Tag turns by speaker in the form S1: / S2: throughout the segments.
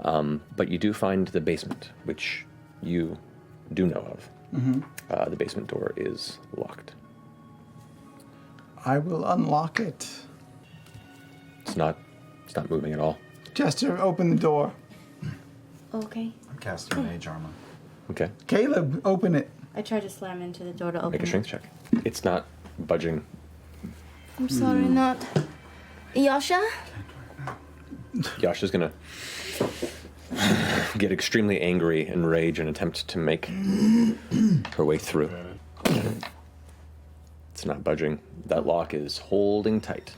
S1: But you do find the basement, which you do know of. The basement door is locked.
S2: I will unlock it.
S1: It's not moving at all.
S2: Jester, open the door.
S3: Okay.
S4: I'm casting mage armor.
S1: Okay.
S2: Caleb, open it.
S3: I tried to slam into the door to open
S1: Make a strength check. It's not budging.
S3: I'm sorry, Nott. Yasha?
S1: Yasha's gonna get extremely angry and rage and attempt to make her way through. It's not budging. That lock is holding tight.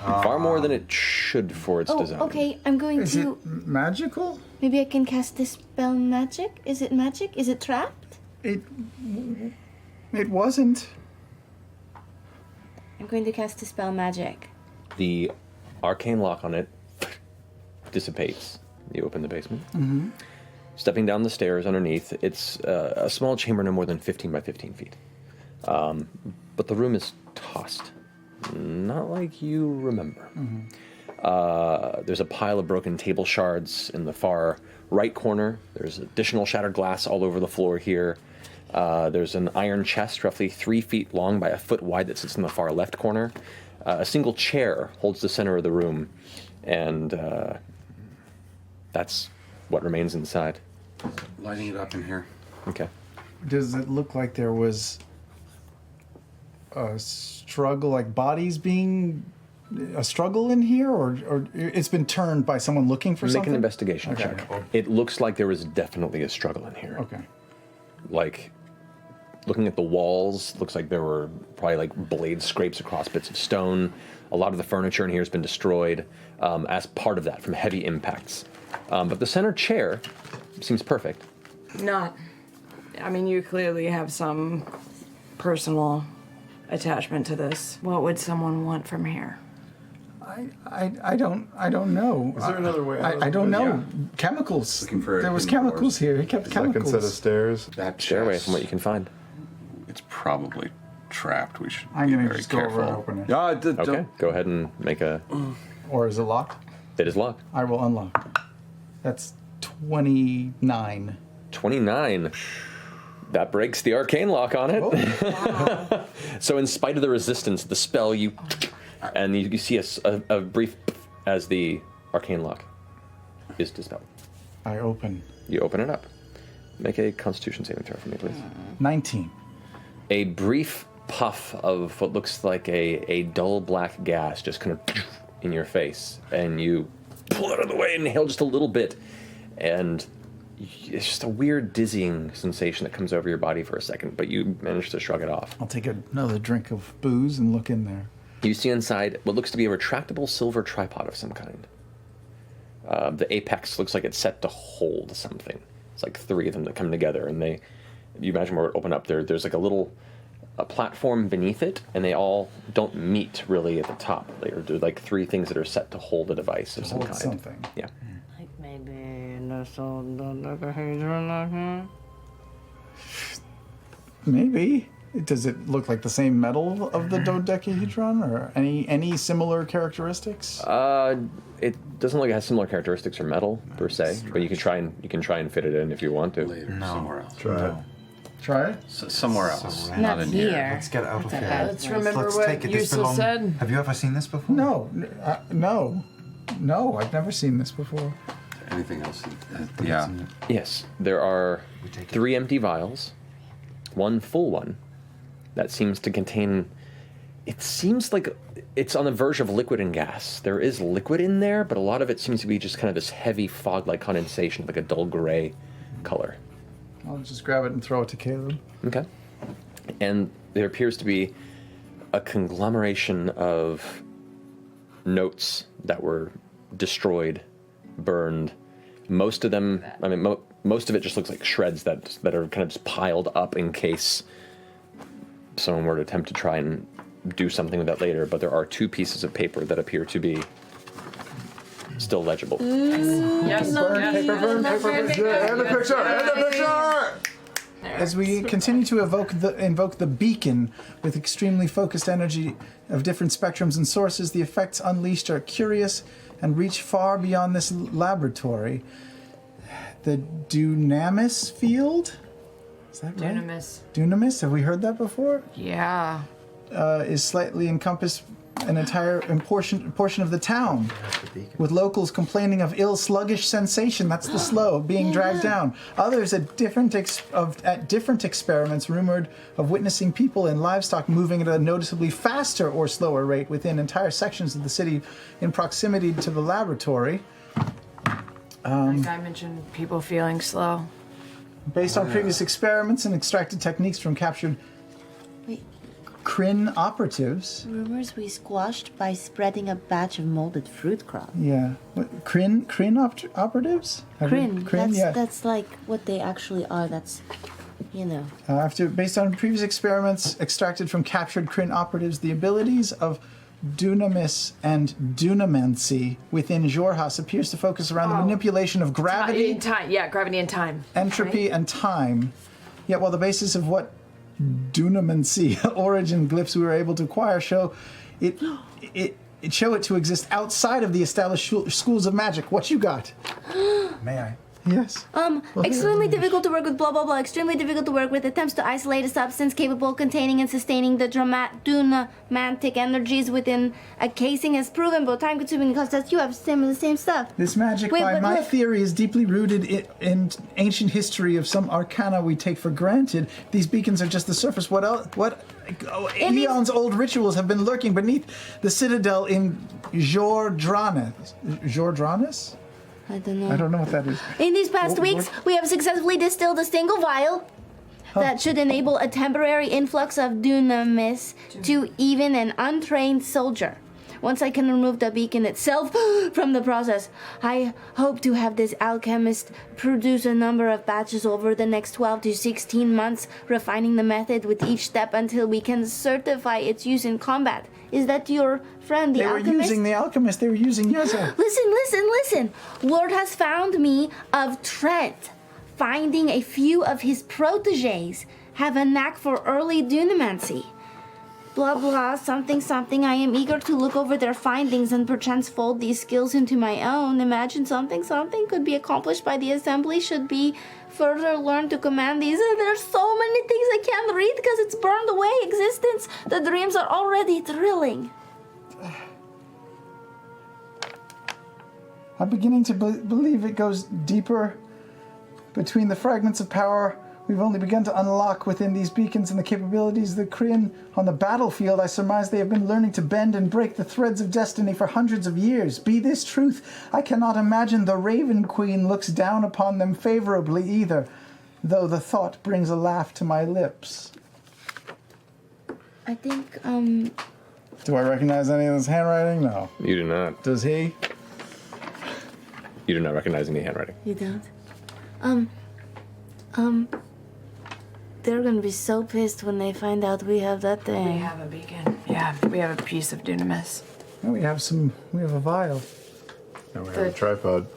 S1: Far more than it should for its design.
S3: Okay, I'm going
S2: Is
S3: to...
S2: it magical?
S3: Maybe I can cast this spell magic? Is it magic? Is it trapped?
S2: It wasn't.
S3: I'm going to cast the spell magic.
S1: The arcane lock on it dissipates. You open the basement. Stepping down the stairs underneath, it's a small chamber no more than 15 by 15 feet. But the room is tossed. Not like you remember. There's a pile of broken table shards in the far right corner. There's additional shattered glass all over the floor here. There's an iron chest roughly 3 feet long by a foot wide that sits in the far left corner. A single chair holds the center of the room, and that's what remains inside.
S5: Lighting it up in here.
S1: Okay.
S2: Does it look like there was a struggle, like bodies being a struggle in here, or it's been turned by someone looking for
S1: Make
S2: something?
S1: an investigation check. It looks like there was definitely a struggle in here.
S2: Okay.
S1: Like, looking at the walls, looks like there were probably like blade scrapes across bits of stone. A lot of the furniture in here has been destroyed as part of that from heavy impacts. But the center chair seems perfect.
S6: Not. I mean, you clearly have some personal attachment to this. What would someone want from here?
S2: I don't know.
S4: Is there another way out?
S2: I don't know. Chemicals.
S5: Looking for
S2: There was
S5: hidden
S2: chemicals here. He kept
S4: Second
S2: chemicals.
S4: set of stairs.
S5: That
S1: Stairway
S5: chest,
S1: from what you can find.
S5: it's probably trapped. We should
S2: I'm
S5: be
S2: gonna
S5: very
S2: just go over and
S5: careful.
S2: open it.
S1: Okay, go ahead and make a...
S2: Or is it locked?
S1: It is locked.
S2: I will unlock. That's 29.
S1: 29. That breaks the arcane lock on it.
S6: Wow.
S1: So in spite of the resistance, the spell, you see a brief as the arcane lock is dispelled.
S2: I open.
S1: You open it up. Make a Constitution saving throw for me, please.
S2: 19.
S1: A brief puff of what looks like a dull black gas just kind of in your face, and you pull it out of the way and inhale just a little bit, and it's just a weird dizzying sensation that comes over your body for a second, but you manage to shrug it off.
S2: I'll take another drink of booze and look in there.
S1: You see inside what looks to be a retractable silver tripod of some kind. The apex looks like it's set to hold something. It's like 3 of them that come together, and you imagine where it open up there. There's like a platform beneath it, and they all don't meet really at the top. They're like 3 things that are set to hold a device of some
S2: Hold
S1: kind.
S2: something.
S1: Yeah.
S6: Like maybe there's a dodecahedron like that?
S2: Maybe. Does it look like the same metal of the dodecahedron, or any similar characteristics?
S1: It doesn't look like it has similar characteristics or metal per se, but you can try and fit it in if you want to.
S5: Later, somewhere else.
S4: Try it.
S2: Try it.
S5: Somewhere else.
S3: Not
S5: in
S3: here.
S5: here.
S4: Let's get out of
S3: That's a
S4: here.
S3: bad
S6: Let's
S3: place.
S6: remember
S4: Let's
S6: what
S4: take it. This
S6: Yusuf
S4: belong-
S6: said.
S4: Have you ever seen this before?
S2: No, I've never seen this before.
S5: Anything else? Yeah.
S1: Yes, there are 3 empty vials, 1 full one that seems to contain. It seems like it's on the verge of liquid and gas. There is liquid in there, but a lot of it seems to be just kind of this heavy fog-like condensation, like a dull gray color.
S2: I'll just grab it and throw it to Caleb.
S1: Okay. And there appears to be a conglomeration of notes that were destroyed, burned. Most of them, I mean, most of it just looks like shreds that are kind of just piled up in case someone were to attempt to try and do something with that later. But there are 2 pieces of paper that appear to be still legible.
S6: Yes.
S4: And the picture! And the picture!
S2: As we continue to invoke the beacon with extremely focused energy of different spectrums and sources, the effects unleashed are curious and reach far beyond this laboratory. The Dunamis field? Is that right?
S6: Dunamis.
S2: Dunamis? Have we heard that before?
S6: Yeah.
S2: Is slightly encompass an entire portion of the town, with locals complaining of ill sluggish sensation. That's the slow being dragged down. Others at different experiments rumored of witnessing people and livestock moving at a noticeably faster or slower rate within entire sections of the city in proximity to the laboratory.
S6: Like I mentioned, people feeling slow.
S2: Based on previous experiments and extracted techniques from captured
S3: Wait,
S2: Kryn operatives.
S3: rumors we squashed by spreading a batch of molded fruit crop.
S2: Yeah. What, Kryn operatives? Have we-
S3: Kryn,
S2: yeah.
S3: that's like what they actually are. That's, you know.
S2: Based on previous experiments extracted from captured Kryn operatives, the abilities of Dunamis and Dunamancy within Jorhas appears to focus around the manipulation of gravity,
S6: In time. Yeah, gravity and time.
S2: entropy, and time. Yet while the basis of what Dunamancy origin glyphs we were able to acquire show it to exist outside of the established schools of magic. What you got? May I? Yes.
S3: Extremely difficult to work with, blah, blah, blah. Extremely difficult to work with. Attempts to isolate a substance capable of containing and sustaining the dunamantic energies within a casing has proven both time-consuming and cost. You have the same stuff.
S2: This magic,
S3: Wait,
S2: by
S3: but
S2: my
S3: look.
S2: theory, is deeply rooted in ancient history of some arcana we take for granted. These beacons are just the surface. What else? Eons old rituals have been lurking beneath the citadel in Jordranis. Jordranis?
S3: I don't know.
S2: I don't know what that is.
S3: In these past weeks, we have successfully distilled a single vial that should enable a temporary influx of dunamis to even an untrained soldier. Once I can remove the beacon itself from the process, I hope to have this alchemist produce a number of batches over the next 12 to 16 months, refining the method with each step until we can certify its use in combat. Is that your friend, the
S2: They were
S3: alchemist?
S2: using the alchemist. They were using Yeza.
S3: Listen. Lord has found me of Trent. Finding a few of his proteges have a knack for early dunamancy. Blah blah, something. I am eager to look over their findings and perchance fold these skills into my own. Imagine something could be accomplished by the assembly should be further learned to command these. There's so many things I can't read because it's burned away existence. The dreams are already thrilling.
S2: I'm beginning to believe it goes deeper between the fragments of power we've only begun to unlock within these beacons and the capabilities of the Kryn on the battlefield. I surmise they have been learning to bend and break the threads of destiny for hundreds of years. Be this truth, I cannot imagine the Raven Queen looks down upon them favorably either, though the thought brings a laugh to my lips.
S3: I think,
S2: Do I recognize any of this handwriting? No.
S1: You do not.
S2: Does he?
S1: You do not recognize any handwriting.
S3: you don't? They're gonna be so pissed when they find out we have that
S6: We
S3: thing.
S6: have a beacon. Yeah, we have a piece of dunamis.
S2: No, we have a vial.
S4: And we have a tripod.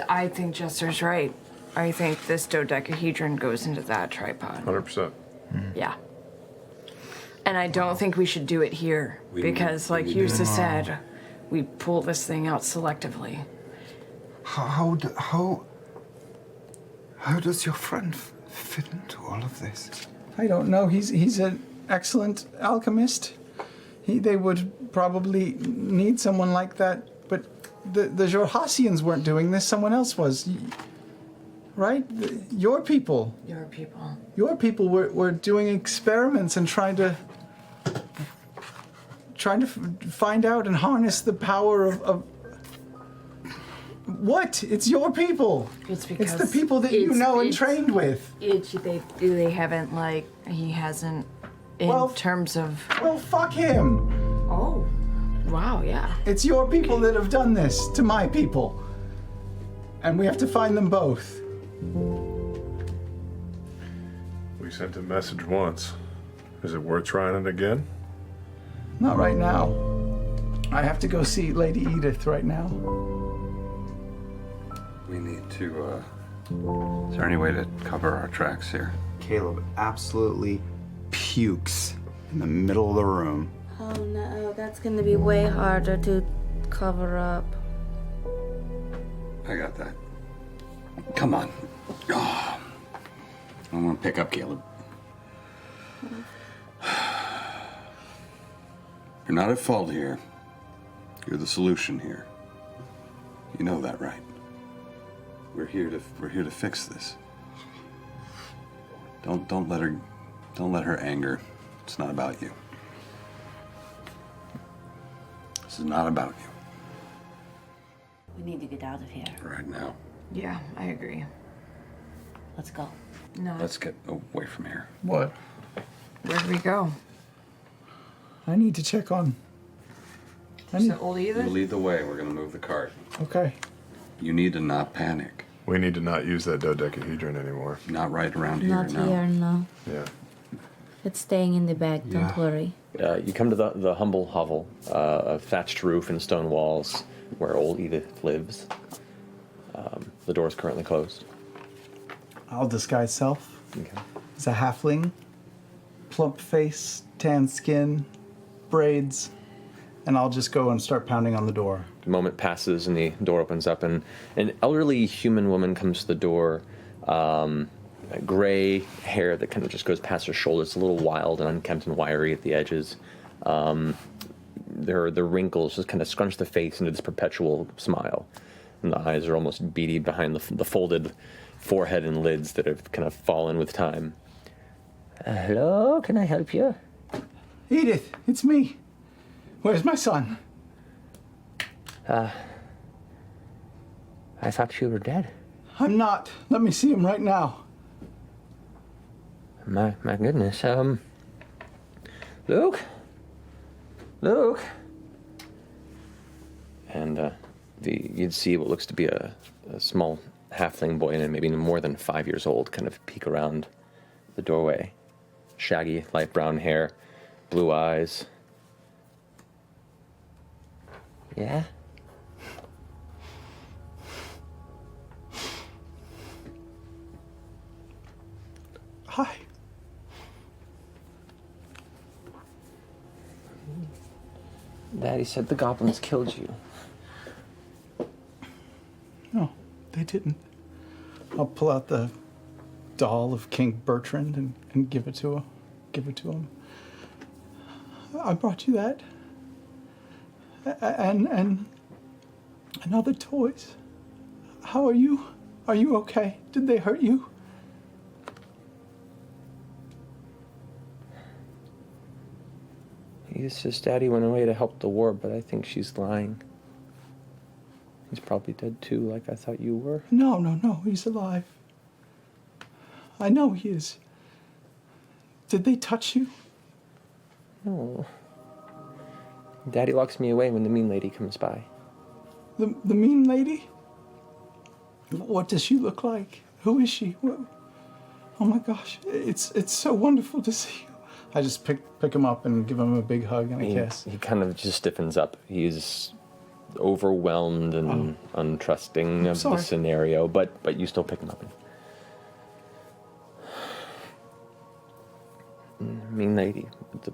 S6: I think Jester's right. I think this dodecahedron goes into that tripod.
S4: 100%.
S6: Yeah. And I don't think we should do it here because, like Yusa said, we pull this thing out selectively.
S5: How does your friend fit into all of this?
S2: I don't know. He's an excellent alchemist. They would probably need someone like that. But the Jorhasians weren't doing this. Someone else was. Right? Your people.
S6: Your people.
S2: Your people were doing experiments and trying to find out and harness the power of what? It's your people.
S6: It's because
S2: the people that you know and trained with.
S6: They haven't, like, he hasn't, in
S2: Well,
S6: terms of.
S2: Well, fuck him.
S6: Oh, wow, yeah.
S2: It's your people that have done this to my people. And we have to find them both.
S4: We sent a message once. Is it worth trying it again?
S2: Not right now. I have to go see Lady Edith right now.
S5: We need to, is there any way to cover our tracks here?
S7: Caleb absolutely pukes in the middle of the room.
S3: Oh no, that's gonna be way harder to cover up.
S5: I got that. Come on. Oh, I'm gonna pick up Caleb. You're not at fault here. You're the solution here. You know that, right? We're here to fix this. Don't let her anger. It's not about you. This is not about you.
S8: We need to get out of here.
S5: Right now.
S6: Yeah, I agree.
S8: Let's go.
S6: No.
S5: Let's get away from here.
S2: What?
S6: Where do we go?
S2: I need to check on.
S6: So old Edith?
S5: You lead the way. We're gonna move the cart.
S2: Okay.
S5: You need to not panic.
S4: We need to not use that dodecahedron anymore.
S5: Not right around here.
S3: Not
S5: no.
S3: here, no.
S4: Yeah.
S3: It's staying in the bag, don't worry.
S1: You come to the humble hovel, a thatched roof and stone walls, where old Edith lives. The door is currently closed.
S2: I'll disguise self.
S1: Okay.
S2: As a halfling, plump face, tan skin, braids, and I'll just go and start pounding on the door.
S1: The moment passes and the door opens up, and an elderly human woman comes to the door. Gray hair that kind of just goes past her shoulders, a little wild and unkempt and wiry at the edges. The wrinkles just kind of scrunch the face into this perpetual smile, and the eyes are almost beady behind the folded forehead and lids that have kind of fallen with time. Hello, can I help you?
S2: Edith, it's me. Where's my son?
S1: I thought you were dead.
S2: I'm not. Let me see him right now.
S1: My goodness. Luke? Luke? And you'd see what looks to be a small halfling boy, and maybe more than 5 years old, kind of peek around the doorway. Shaggy, light brown hair, blue eyes. Yeah?
S2: Hi.
S1: Daddy said the goblins killed you.
S2: No, they didn't. I'll pull out the doll of King Bertrand and give it to him. I brought you that. And other toys. How are you? Are you okay? Did they hurt you?
S1: He says Daddy went away to help the war, but I think she's lying. He's probably dead too, like I thought you were.
S2: No, he's alive. I know he is. Did they touch you?
S1: No. Daddy locks me away when the mean lady comes by.
S2: The mean lady? What does she look like? Who is she? Oh my gosh, it's so wonderful to see you. I just pick him up and give him a big hug and a kiss.
S1: He kind of just stiffens up. He's overwhelmed and untrusting of the scenario, but you still pick him up. Mean lady with the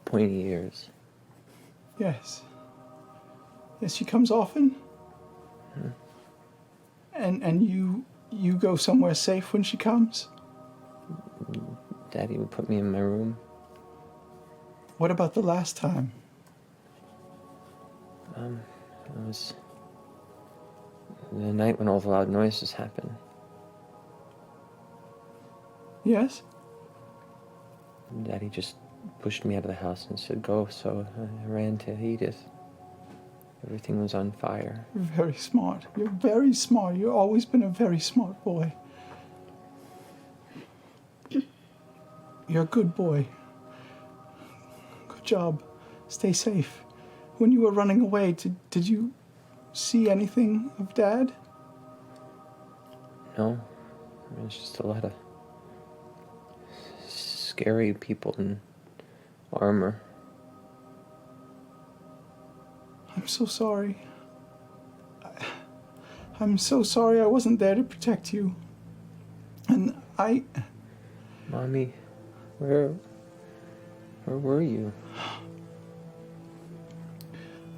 S1: pointy ears.
S2: Yes. Yes, she comes often. And you go somewhere safe when she comes?
S1: Daddy would put me in my room.
S2: What about the last time?
S1: It was the night when all the loud noises happened.
S2: Yes?
S1: Daddy just pushed me out of the house and said, go, so I ran to Edith. Everything was on fire.
S2: You're very smart. You're very smart. You've always been a very smart boy. You're a good boy. Good job. Stay safe. When you were running away, did you see anything of Dad?
S1: No, there's just a lot of scary people in armor.
S2: I'm so sorry. I'm so sorry I wasn't there to protect you. And
S1: Mommy, where were you?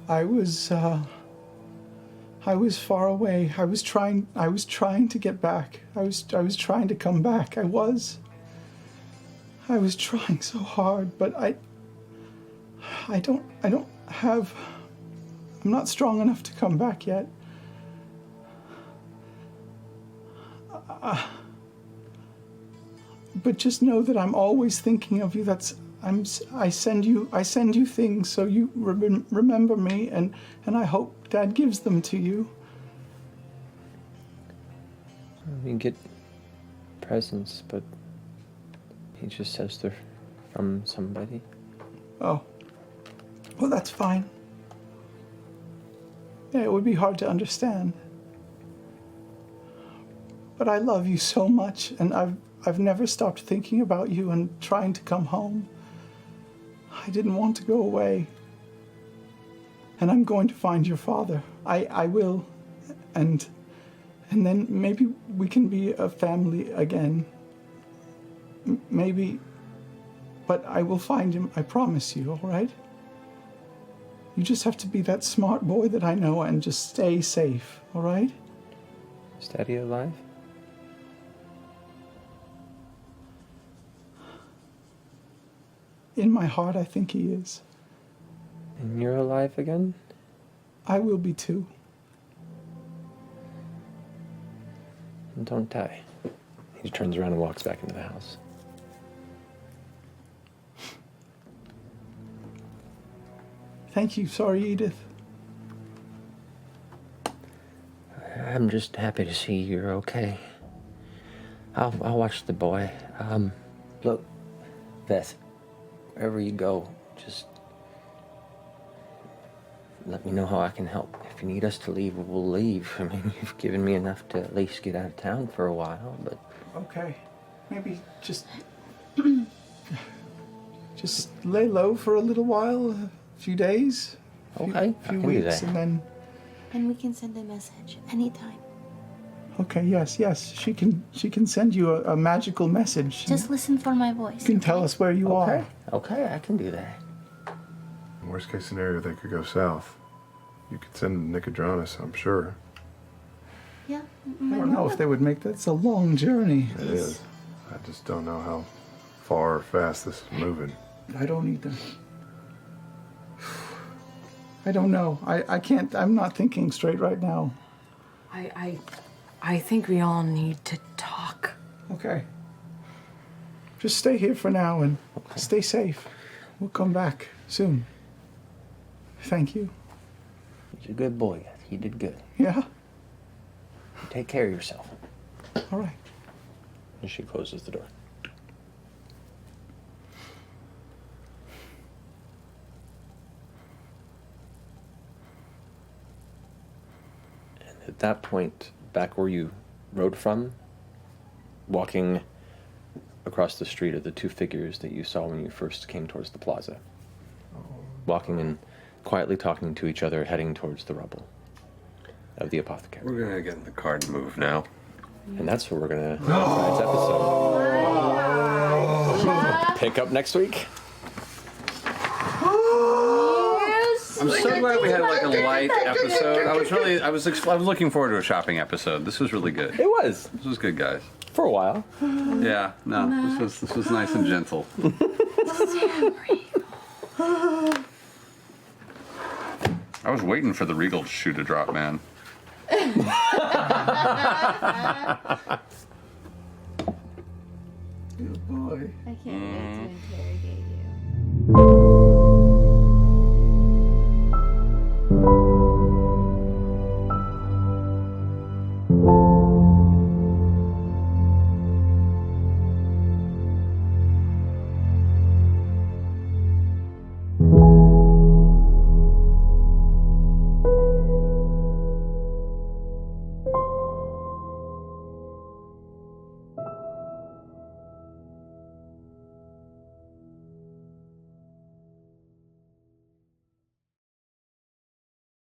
S2: I was I was far away. I was trying to get back. I was trying to come back. I was trying so hard, but I'm not strong enough to come back yet. But just know that I'm always thinking of you. I send you things so you remember me, and I hope Dad gives them to you.
S1: We get presents, but he just says they're from somebody.
S2: Oh. Well, that's fine. Yeah, it would be hard to understand. But I love you so much, and I've never stopped thinking about you and trying to come home. I didn't want to go away. And I'm going to find your father. I will. And then maybe we can be a family again. Maybe. But I will find him, I promise you, all right? You just have to be that smart boy that I know and just stay safe, all right?
S1: Is Daddy alive?
S2: In my heart, I think he is.
S1: And you're alive again?
S2: I will be too.
S1: And don't die. He turns around and walks back into the house.
S2: Thank you. Sorry, Edith.
S1: I'm just happy to see you're okay. I'll watch the boy. Look, Beth, wherever you go, just let me know how I can help. If you need us to leave, we'll leave. I mean, you've given me enough to at least get out of town for a while, but...
S2: Okay. Maybe just lay low for a little while, a few days,
S1: Okay, I
S2: few
S1: can do
S2: weeks,
S1: that.
S2: and then...
S3: And we can send a message anytime.
S2: Okay, yes. She can send you a magical message.
S3: Just listen for my voice.
S2: You can tell us where you are.
S1: Okay, I can do that.
S4: Worst case scenario, they could go south. You could send Nicodranus, I'm sure.
S3: Yeah.
S2: I don't know if they would make that. It's a long journey.
S4: It is. I just don't know how far or fast this is moving.
S2: I don't either. I don't know. I can't. I'm not thinking straight right now.
S6: I think we all need to talk.
S2: Okay. Just stay here for now and stay safe. We'll come back soon. Thank you.
S1: He's a good boy. You did good.
S2: Yeah?
S1: You take care of yourself.
S2: All right.
S1: And she closes the door. And at that point, back where you rode from, walking across the street are the two figures that you saw when you first came towards the plaza. Walking and quietly talking to each other, heading towards the rubble of the apothecary.
S5: We're gonna get in the car and move now.
S1: And that's where we're gonna tonight's episode. Pick up next week.
S9: I'm so glad we had like a light episode. I was looking forward to a shopping episode. This was really good.
S1: It was.
S9: This was good, guys.
S1: For a while.
S9: Yeah, no, this was nice and gentle. I was waiting for the Regal shoe to drop, man.
S3: Good
S2: boy.
S3: I can't wait to interrogate you.